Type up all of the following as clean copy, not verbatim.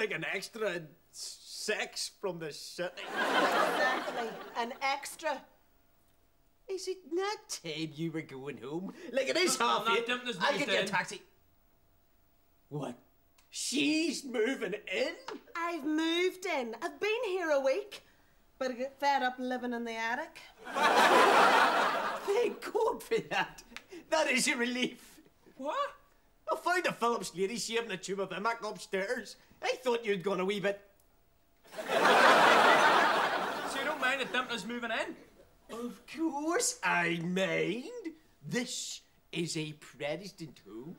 like an extra in Sex from the City. Exactly, an extra. Is it not time you were going home? Like, it is half eight. I'll get you a taxi. What? She's moving in? I've moved in. I've been here a week, but I get fed up living in the attic. Thank God for that. That is a relief. What? I found a Phillips lady shaving a tube of Emac upstairs. I thought you'd gone a wee bit. So you don't mind the Dimpler's moving in? Of course I mind. This is a Protestant home.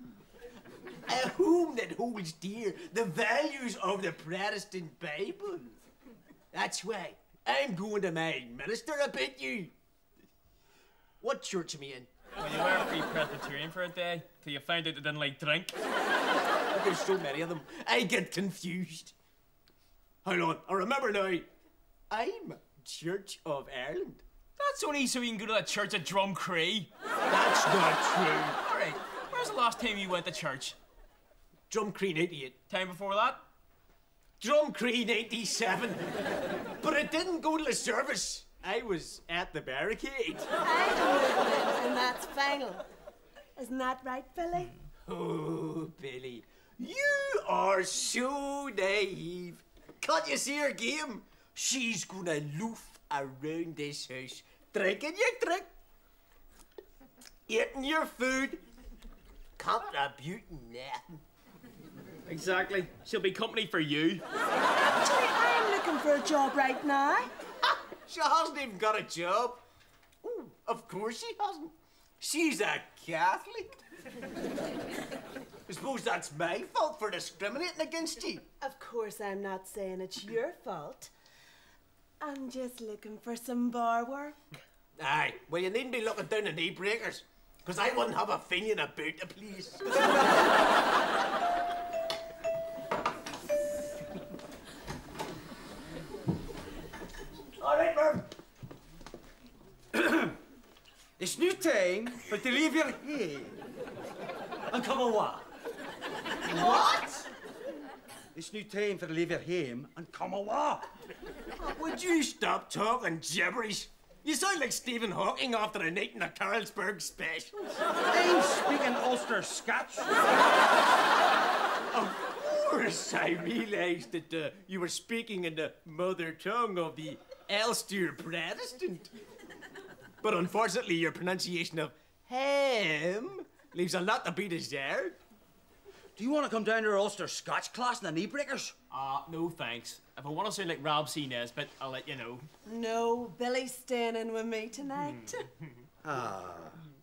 A home that holds dear the values of the Protestant Bible. That's why I'm going to my minister about you. What church am I in? Well, you were free Presbyterian for a day, till you found out they didn't like drink. There's so many of them, I get confused. Hold on, I remember now. I'm Church of Ireland. That's only so you can go to that church at Drumcree. That's not true. All right, where's the last time you went to church? Drumcree 98. Time before that? Drumcree 97. But I didn't go to the service. I was at the barricade. I'm moving in, and that's final. Isn't that right, Billy? Oh, Billy, you are so naive. Can't you see her game? She's gonna loof around this house, drinking your drink, eating your food, contributing nothing. Exactly. She'll be company for you. Actually, I'm looking for a job right now. She hasn't even got a job. Oh, of course she hasn't. She's a Catholic. I suppose that's my fault for discriminating against you. Of course, I'm not saying it's your fault. I'm just looking for some bar work. Aye, well, you needn't be looking down the knee breakers, because I wouldn't have a feeling about the place. All right, Merv. It's new time for to leave your home and come away. What? It's new time for to leave your home and come away. Would you stop talking gibberish? You sound like Stephen Hawking after a night in a Carlsberg special. I'm speaking Ulster Scotch. Of course, I realised that you were speaking in the mother tongue of the Ulster Protestant. But unfortunately, your pronunciation of ham leaves a lot to be desired. Do you want to come down to our Ulster Scotch class in the knee breakers? No thanks. If I want to sound like Rob C. Nesbitt, I'll let you know. No, Billy's staying in with me tonight.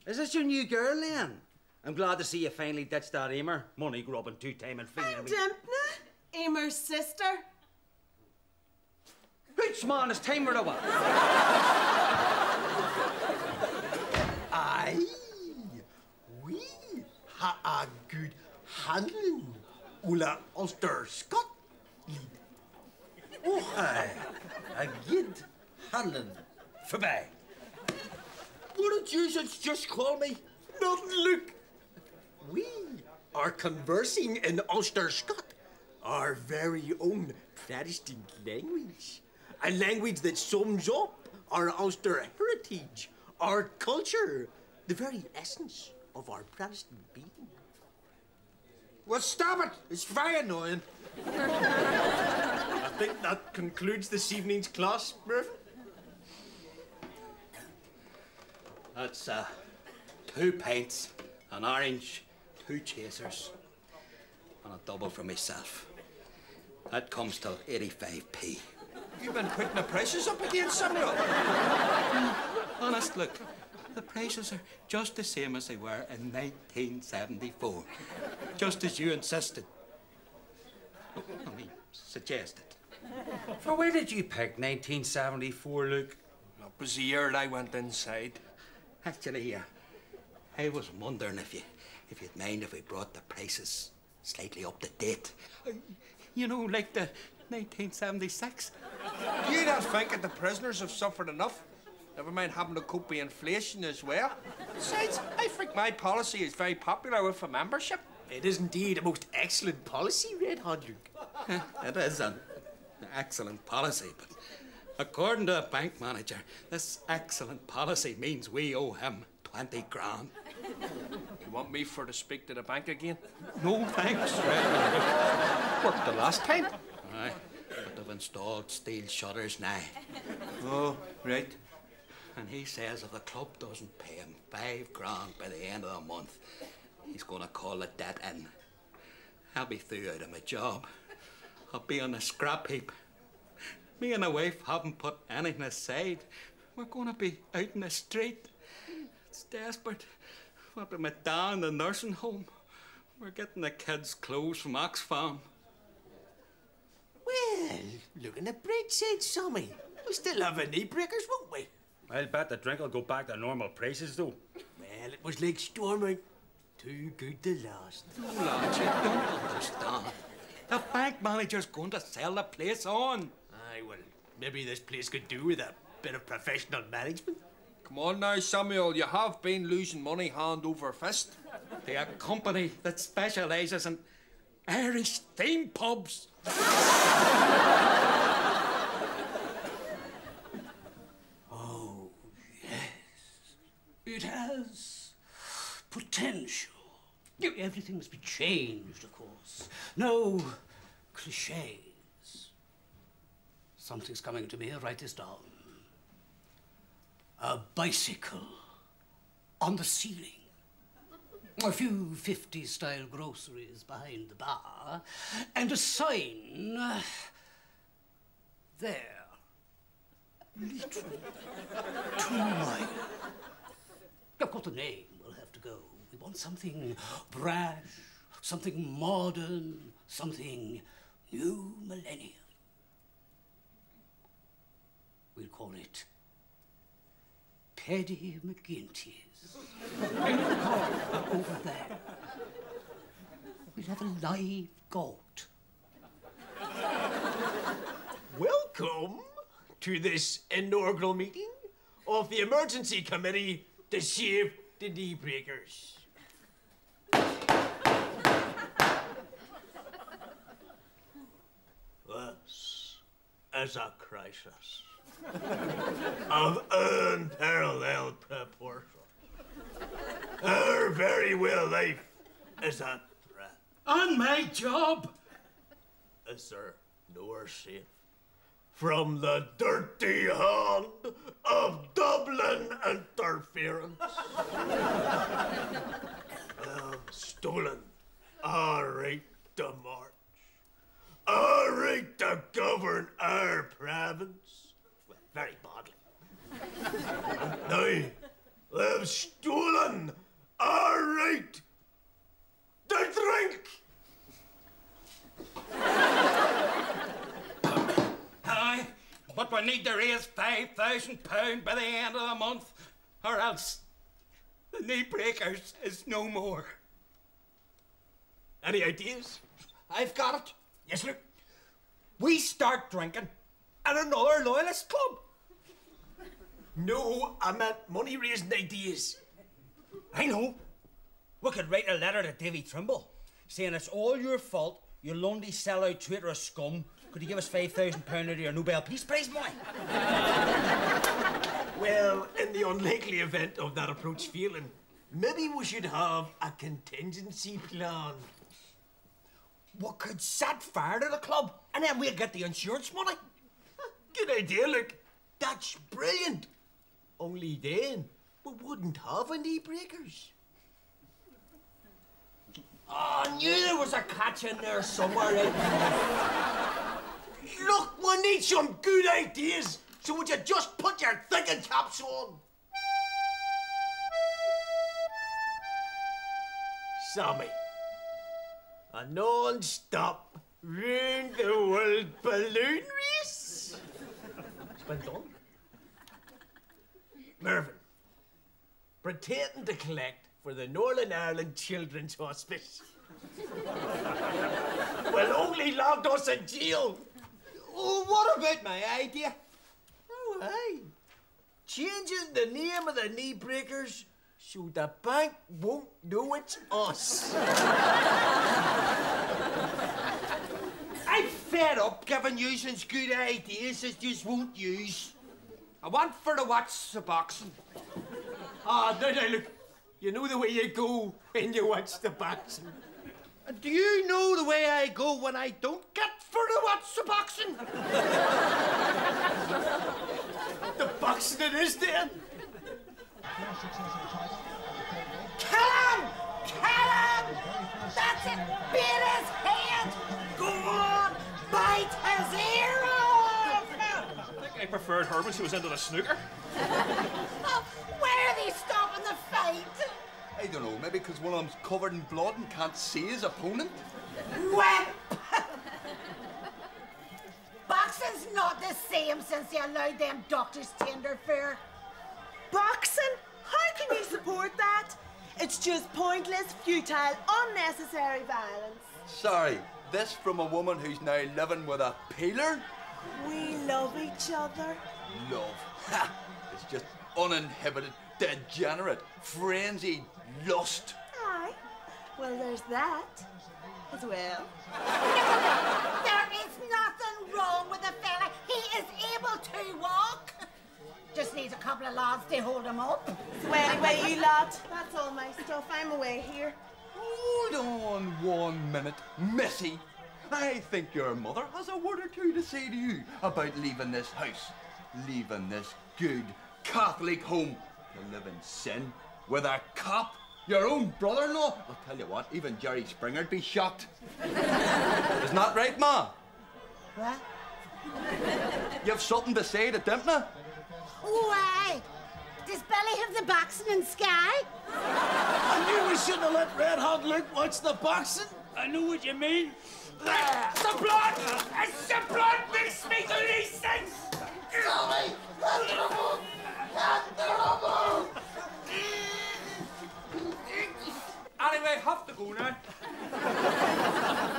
Is this your new girl, then? I'm glad to see you finally ditched that Emer. Money grubbing two-time and feeling. I'm Dimpna, Emer's sister. Hoots, man, it's time we're away. Aye, we ha a good handling, Ula Ulster Scott. Oh, aye. A good handling for me. What did you just call me? Nothing, Luke. We are conversing in Ulster Scott, our very own Protestant language. A language that sums up our Ulster heritage, our culture, the very essence of our Protestant being. Well, stop it! It's very annoying. I think that concludes this evening's class, Murphy. That's 2 pints, an orange, 2 chasers, and a double for myself. That comes to 85p. You've been putting the prices up again, Samuel. Honest, look, the prices are just the same as they were in 1974. Just as you insisted. I mean, suggested. For where did you pick 1974, Luke? That was the year I went inside. Actually, I was wondering if you'd mind if we brought the prices slightly up to date. You know, like the 1976. Do you not think that the prisoners have suffered enough? Never mind having to cope with inflation as well. Besides, I think my policy is very popular with the membership. It is indeed a most excellent policy, Red Hot Luke. It is an excellent policy, but according to a bank manager, this excellent policy means we owe him 20 grand. You want me for to speak to the bank again? No thanks, Worked the last time. Aye, but they've installed steel shutters now. Oh, right. And he says if the club doesn't pay him 5 grand by the end of the month, he's going to call the debt in. I'll be through out of my job. I'll be on the scrap heap. Me and the wife haven't put anything aside. We're going to be out in the street. It's desperate. What with my dad in the nursing home? We're getting the kids' clothes from Oxfam. Well, look on the bright side, Sammy. We'll still have knee breakers, won't we? I'll bet the drink will go back to normal prices, though. Well, it was like storming. Too good to last. Lads, you don't understand. The bank manager's going to sell the place on. Aye, well, maybe this place could do with a bit of professional management. Come on now, Samuel. You have been losing money hand over fist. They're a company that specialises in Irish theme pubs. Oh, yes. It has potential. Everything must be changed, of course. No cliches. Something's coming to me. I'll write this down. A bicycle on the ceiling. A few 50s-style groceries behind the bar. And a sign there. Literally 2 miles. Of course, the name will have to go. We want something brash, something modern, something new millennium. We'll call it Paddy McGinty's. Over there. We'll have a live goat. Welcome to this inaugural meeting of the Emergency Committee to Save the Knee Breakers. This is a crisis of unparalleled proportion. Our very well life is at threat. On my job! Is there nowhere safe from the dirty hand of Dublin interference? Stolen our right to march, our right to govern our province, well, very badly. Now, they've stolen our right to drink. Aye, but we need to raise £5,000 by the end of the month, or else the knee breakers is no more. Any ideas? I've got it. Yes, look. We start drinking at another loyalist club. No, I meant money-raising ideas. I know. We could write a letter to Davy Trimble saying it's all your fault. You lonely sellout traitor of scum. Could you give us £5,000 out of your Nobel Peace Prize money? Well, in the unlikely event of that approach failing, maybe we should have a contingency plan. We could set fire to the club and then we'll get the insurance money. Good idea, look. That's brilliant. Only then, we wouldn't have any breakers. Oh, I knew there was a catch in there somewhere. Right? Look, we need some good ideas, so would you just put your thinking caps on? Sammy, a non-stop round-the-world balloon race? It's been done. Mervyn, pretending to collect for the Northern Ireland Children's Hospice will only lock us in jail. Oh, what about my idea? Oh, aye. Changing the name of the knee breakers so the bank won't know it's us. I fed up giving you good ideas that you won't use. I want for to watch the boxing. Ah, now, look. You know the way you go when you watch the boxing. And do you know the way I go when I don't get for to watch the boxing? The boxing it is then. Kill him! Kill him! That's it! Beat his head! Go on! Bite his ear off! I think I preferred her when she was into the snooker. Oh, where are they stopping the fight? I don't know, maybe because one of them's covered in blood and can't see his opponent? Wimp! Boxing's not the same since they allowed them doctors to interfere. Boxing? How can you support that? It's just pointless, futile, unnecessary violence. Sorry, this from a woman who's now living with a peeler? We love each other. Love. Ha! It's just uninhibited, degenerate, frenzied lust. Aye. Well, there's that as well. There is nothing wrong with the fella. He is able to walk. Just needs a couple of lads to hold him up. So anyway, you lot, that's all my stuff. I'm away here. Hold on 1 minute, Missy. I think your mother has a word or two to say to you about leaving this house, leaving this good Catholic home to live in sin with a cop, your own brother-in-law. I'll tell you what, even Jerry Springer'd be shocked. Isn't that right, Ma? What? You have something to say to Dimpna? Why? Does Billy have the boxing in Sky? I knew we shouldn't have let Red Hot Luke watch the boxing. I know what you mean. The blood! It's the blood makes me do these things! Sorry! Anyway, I have to go now. I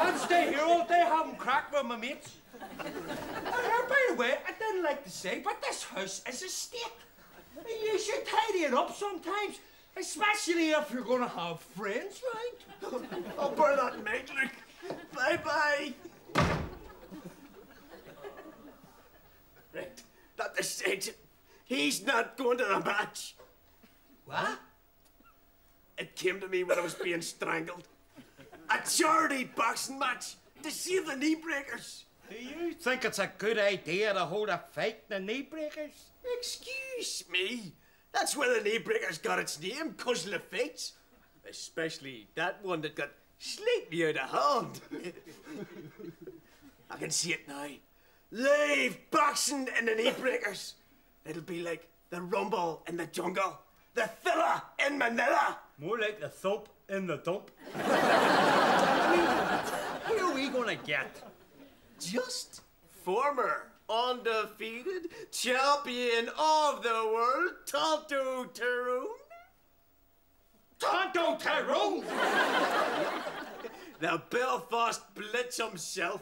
can't stay here all day having crack with my mates. By the way, I didn't like to say, but this house is a state. You should tidy it up sometimes, especially if you're going to have friends, right? I'll bear that in mind, Luke. Bye-bye. Right, that decides it. He's not going to the match. What? It came to me when I was being strangled. A charity boxing match to save the knee breakers. Do you think it's a good idea to hold a fight the knee breakers? Excuse me. That's where the knee breakers got its name, 'cause of the fights. Especially that one that got slightly out of hand. I can see it now. Live boxing in the knee breakers. It'll be like the rumble in the jungle, the thriller in Manila. More like the thump in the dump. Who are we gonna get? Just former undefeated champion of the world, Tonto Tyrone. Tonto Tyrone! The Belfast Blitz himself.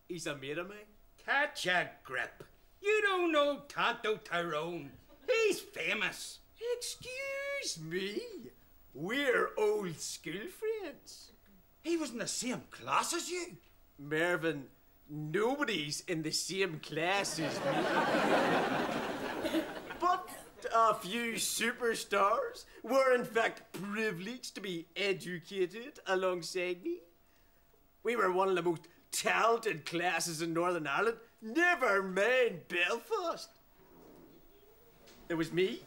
He's a mate of mine. Catch a grip. You don't know Tonto Tyrone. He's famous. Excuse me. We're old school friends. He was in the same class as you. Mervyn, nobody's in the same class as me. But a few superstars were in fact privileged to be educated alongside me. We were one of the most talented classes in Northern Ireland, never mind Belfast. There was me.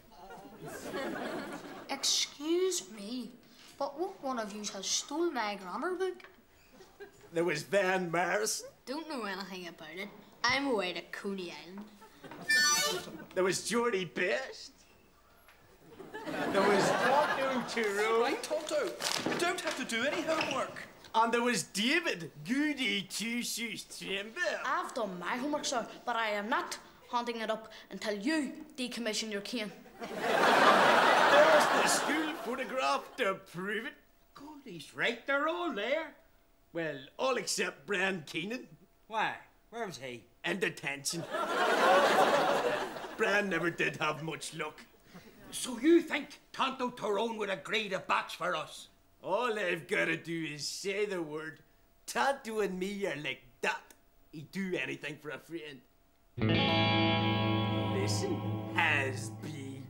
Excuse me, but what one of you has stole my grammar book? There was Van Morrison. Don't know anything about it. I'm away to Coney Island. There was Geordie Best. There was Tonto Tyrone. Right, Tonto. You don't have to do any homework. And there was David Goody Two-Shoes Trimble. I've done my homework, sir, but I am not hunting it up until you decommission your cane. There's the school photograph to prove it. God, he's right. They're all there. Well, all except Brian Keenan. Why? Where was he? In detention. Brian never did have much luck. So you think Tonto Tyrone would agree to box for us? All I've got to do is say the word. Tonto and me are like that. He'd do anything for a friend. Listen, has been.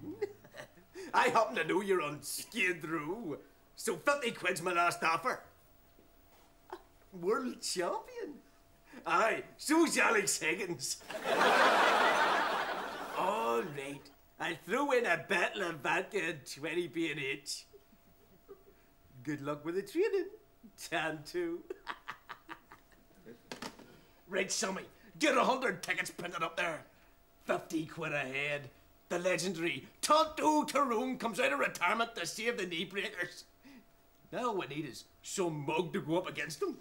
I happen to know you're on Skid Row, so 50 quid's my last offer. World champion? Aye, so's Alex Higgins. All right, I'll throw in a battle of vodka and 20 B&H. Good luck with the training, Tanto. Right, Sammy, get 100 tickets printed up there. 50 quid a head. The legendary Tonto Tyrone comes out of retirement to save the knee breakers. Now all we need is some mug to go up against him.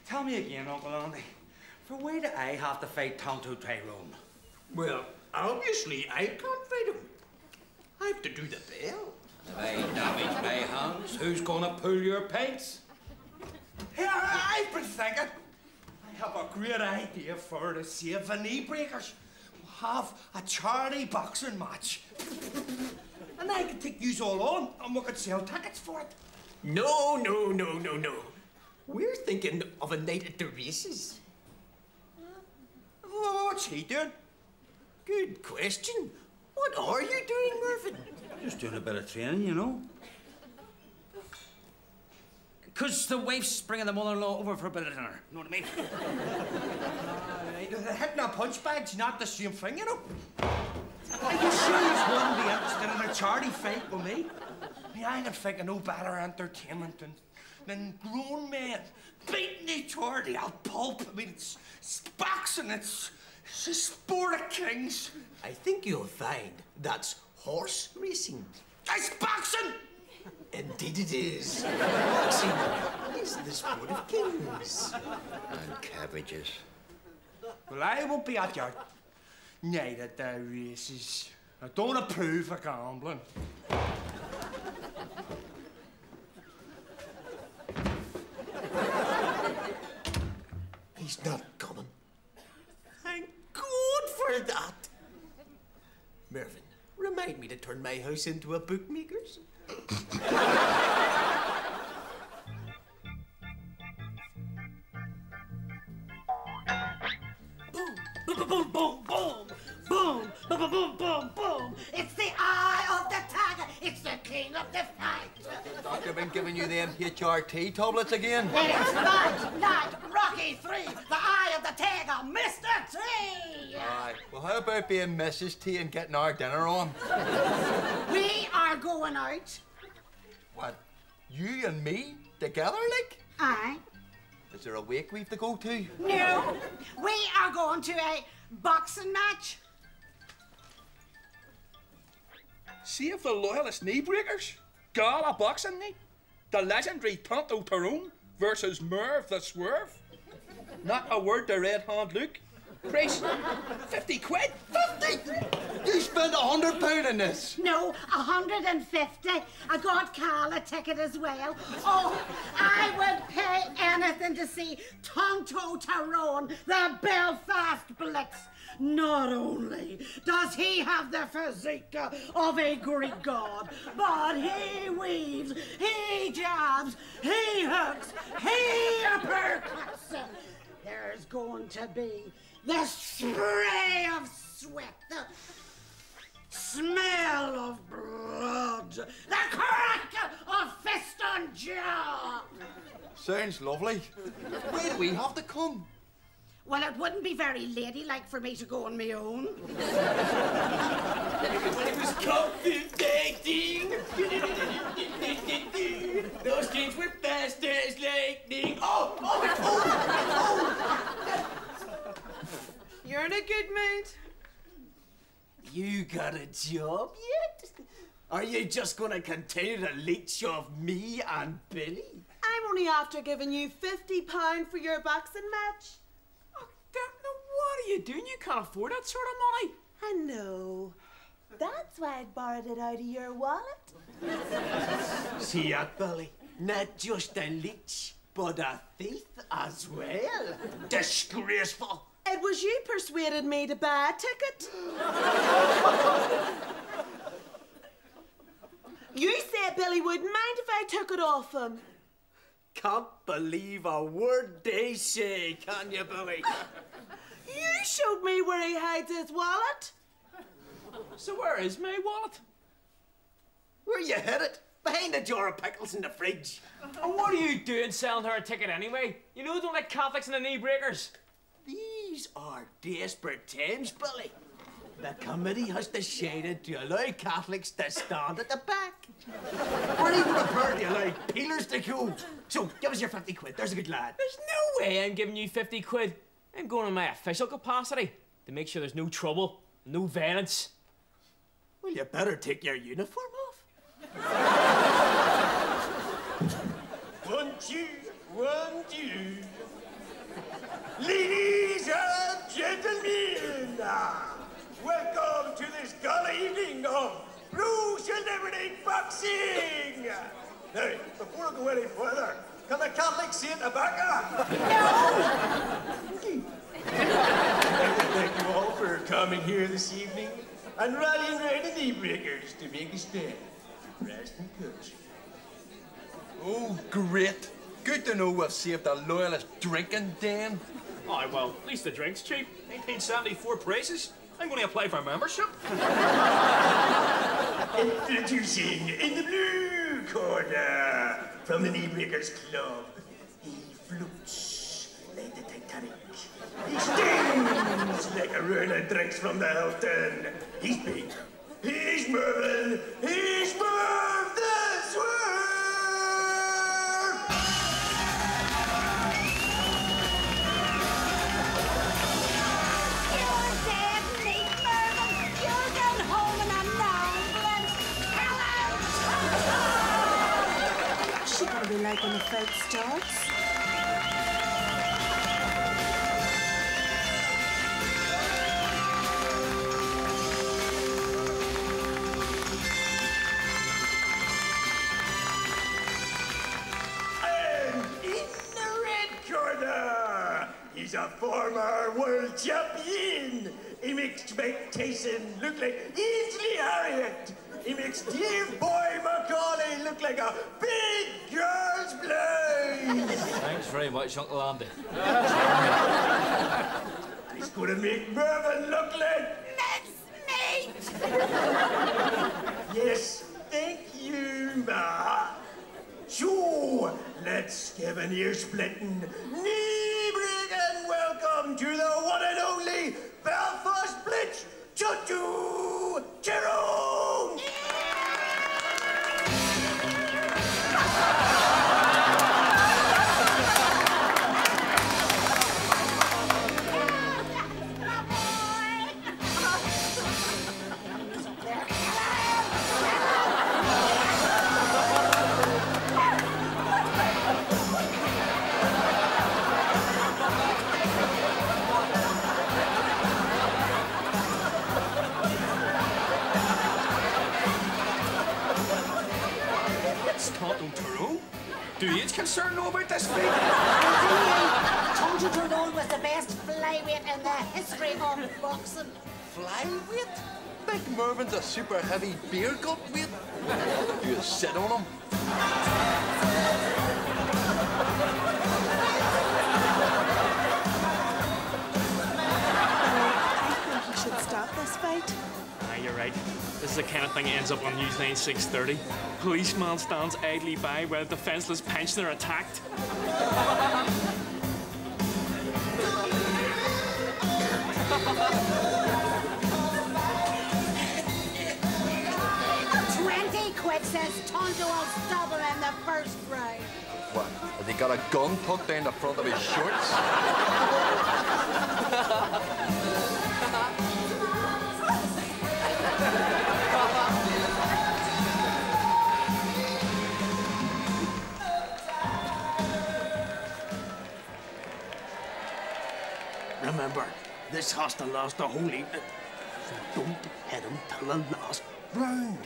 Tell me again, Uncle Andy, for why do I have to fight Tonto Tyrone? Well, obviously I can't fight him. I have to do the bell. If I damage my hands, who's gonna pull your pints? Here, I've been thinking. I have a great idea for to save the knee breakers. We'll have a charity boxing match. And I can take yous all on and we could sell tickets for it. No. We're thinking of a night at the races. What's he doing? Good question. What are you doing, Mervyn? Just doing a bit of training, you know. Because the wife's bringing the mother-in-law over for a bit of dinner. You know what I mean? The hitting a punch bag's not the same thing, you know. Are you sure you wouldn't be interested in a charity fight with me? I can think of no better entertainment than grown men beating each other. They'll pulp. I mean, it's boxing. It's a sport of kings. I think you'll find that's horse racing. It's boxing! Indeed it is. Boxing is the sport of kings. And cabbages. Well, I won't be at your night at the races. I don't approve of gambling. He's not coming. Thank God for that. Mervyn, remind me to turn my house into a bookmaker's. Boom, boom, boom, boom, boom, boom, boom, boom, boom, boom. It's the eye of the tiger. It's the king of the fight. Doctor been giving you them HRT tablets again? It's night, Rocky 3, the eye of the tiger, Mr. T. Aye. Well, how about being Mrs. T and getting our dinner on? We are going out. What? You and me together, like? Aye. Is there a wake we've to go to? No, we are going to a boxing match. See if the loyalist knee breakers, gala boxing knee, the legendary Tonto Tyrone versus Merv the Swerve. Not a word to Red Hand Luke. Price, 50 quid. 50? You spent £100 in this. No, 150. I got Carl a ticket as well. Oh, I would pay anything to see Tonto Tyrone, the Belfast Blitz. Not only does he have the physique of a Greek god, but he weaves, he jabs, he hooks, he uppercuts. There's going to be the spray of sweat, the smell of blood, the crack of fist on jaw. Sounds lovely. Where do we have to come? Well, it wouldn't be very ladylike for me to go on my own. It was captivating. Those kids were fast as lightning. Oh! You're in a good mood. You got a job yet? Are you just gonna continue to leech off me and Billy? I'm only after giving you £50 for your boxing match. Oh, what are you doing? You can't afford that sort of money. I know. That's why I borrowed it out of your wallet. See that, Billy? Not just a leech, but a thief as well. Disgraceful. It was you persuaded me to buy a ticket. You said Billy wouldn't mind if I took it off him. Can't believe a word they say, can you, Billy? You showed me where he hides his wallet. So where is my wallet? Where you hid it? Behind a jar of pickles in the fridge. And what are you doing selling her a ticket anyway? You know, don't like Catholics and the knee breakers. These are desperate times, Billy. The committee has decided to allow Catholics to stand at the back. We're even prepared to allow peelers to go. So, give us your 50 quid. There's a good lad. There's no way I'm giving you 50 quid. I'm going in my official capacity to make sure there's no trouble, no violence. Well, you better take your uniform off. 1, 2, 1, 2. Ladies and gentlemen, welcome to this gala evening of Pro Celebrity Boxing. Now, before I go any further, can the Catholics see at the back? No! Thank you all for coming here this evening and rallying around the knee breakers to make a stand for Preston Coach. Oh, great. Good to know we've saved a loyalist drinking den. Aye, well, at least the drink's cheap. 1974 prices. I'm going to apply for membership. Introducing in the blue corner from the Knee Breakers Club, he floats like the Titanic. He stings like a run of drinks from the Hilton. He's big. He's Mervyn. He's Merv the Swerve. What'll be like when the fight starts? And in the red corner, he's a former world champion. He makes Mike Tyson look like Ainsley Harriott. He makes Dave Boy Macaulay look like a big girl's blouse. Thanks very much, Uncle Andy. He's gonna make Mervyn look like Mincemeat! Yes, thank you, Ma. So, let's give an ear-splitting, knee-breaking welcome to the one and only Belfast Blitz, Tutu Jerome! Do you concerned know about this fight? Tonto Tyrone was the best flyweight in the history of boxing. Flyweight? Big Mervyn's a super heavy beer gut weight. You sit on him. I think you should stop this fight. Aye, you're right. This is the kind of thing that ends up on Newsline 6:30. Policeman stands idly by while a defenseless pensioner attacked. 20 quid says Tonto will stop him in the first round. What? Has he got a gun tucked down the front of his shorts? Remember, this has to last the whole evening. So don't hit him till the last round.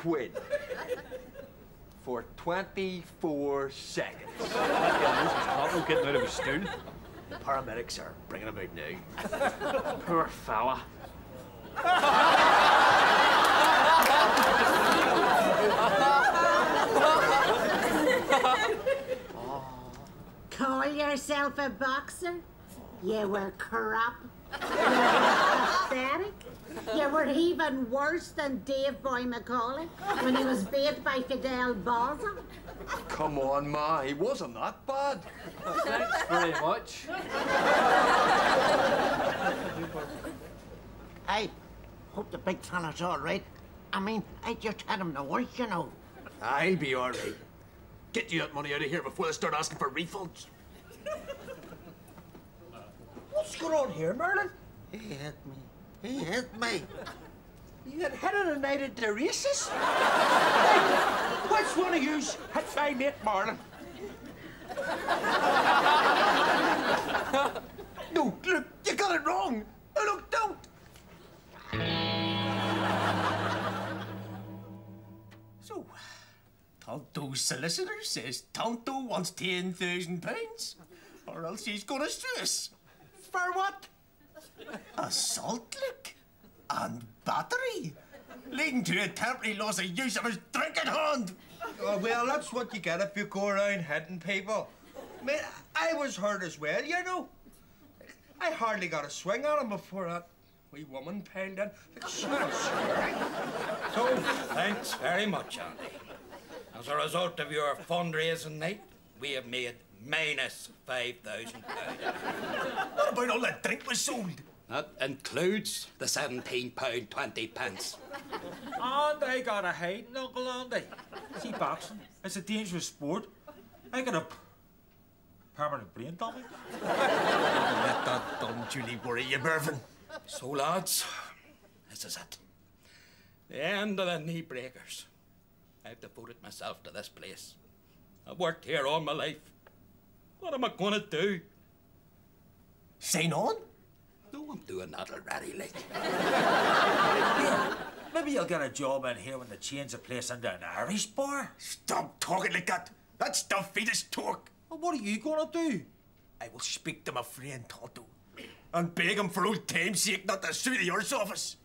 quid. For 24 seconds. Tonto getting out of his stool. The paramedics are bringing him out now. Poor fella. Call yourself a boxer? You were crap. You were pathetic. You were even worse than Dave Boy McCauley when he was beat by Fidel Balsa. Come on, Ma, he wasn't that bad. Thanks very much. Hey, hope the big fella's all right. I mean, I just had him the worst, you know. I'll be all right. Get you that money out of here before they start asking for refunds. What's going on here, Merlin? He hit me. He hit me. You got hit on the night at the races? Which one of yous hit my mate, Marlon? No, look, you got it wrong. No, look, don't. So, Tonto's solicitor says Tonto wants £10,000, or else he's gonna sue us. For what? Assault, look, and battery, leading to a temporary loss of use of his drinking hand. Oh, well, that's what you get if you go around hitting people. I mean, I was hurt as well, you know. I hardly got a swing at him before that wee woman piled in. So, thanks very much, Andy. As a result of your fundraising night, we have made minus £5,000. What about all that drink was sold? That includes the £17.20. And I got a hiding, Uncle Andy. See, boxing, it's a dangerous sport. I got a permanent brain damage. Let that dumb Julie worry you, Mervyn. So, lads, this is it. The end of the knee breakers. I've devoted myself to this place. I've worked here all my life. What am I going to do? Sign on? No, I'm doing that already, like. Maybe you'll get a job in here when they change the place into an Irish bar. Stop talking like that. That's defeatist talk. Well, what are you going to do? I will speak to my friend Tonto and beg him for old time's sake not to sue the Earth's office.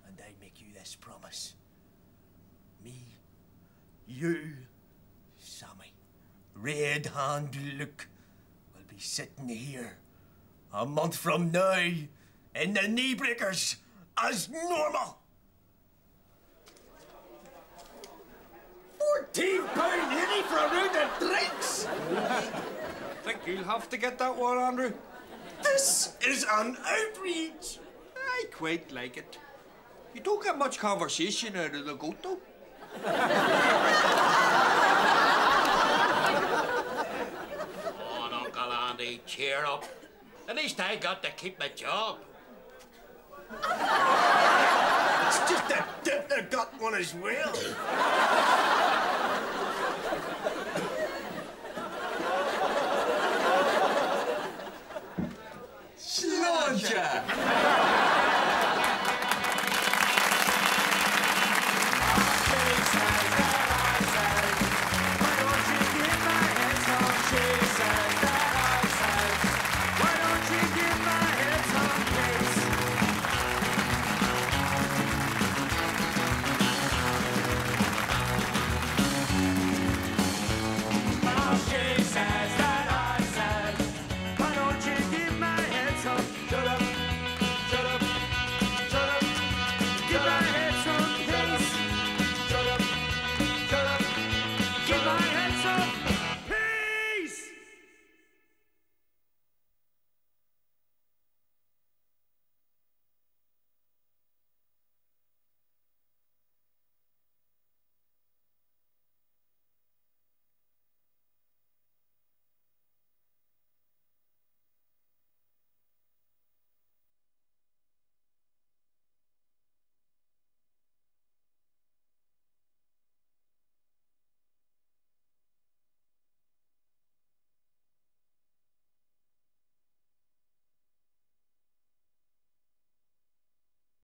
And I make you this promise. Me, you, Sammy, Red Hand Luke will be sitting here a month from now in the knee breakers as normal. £14.80 for a round of drinks. Think you'll have to get that one, Andrew? This is an outrage. I quite like it. You don't get much conversation out of the goat, though. Oh, Uncle Andy, cheer up. At least I got to keep my job. It's just that Dimpler got one as well.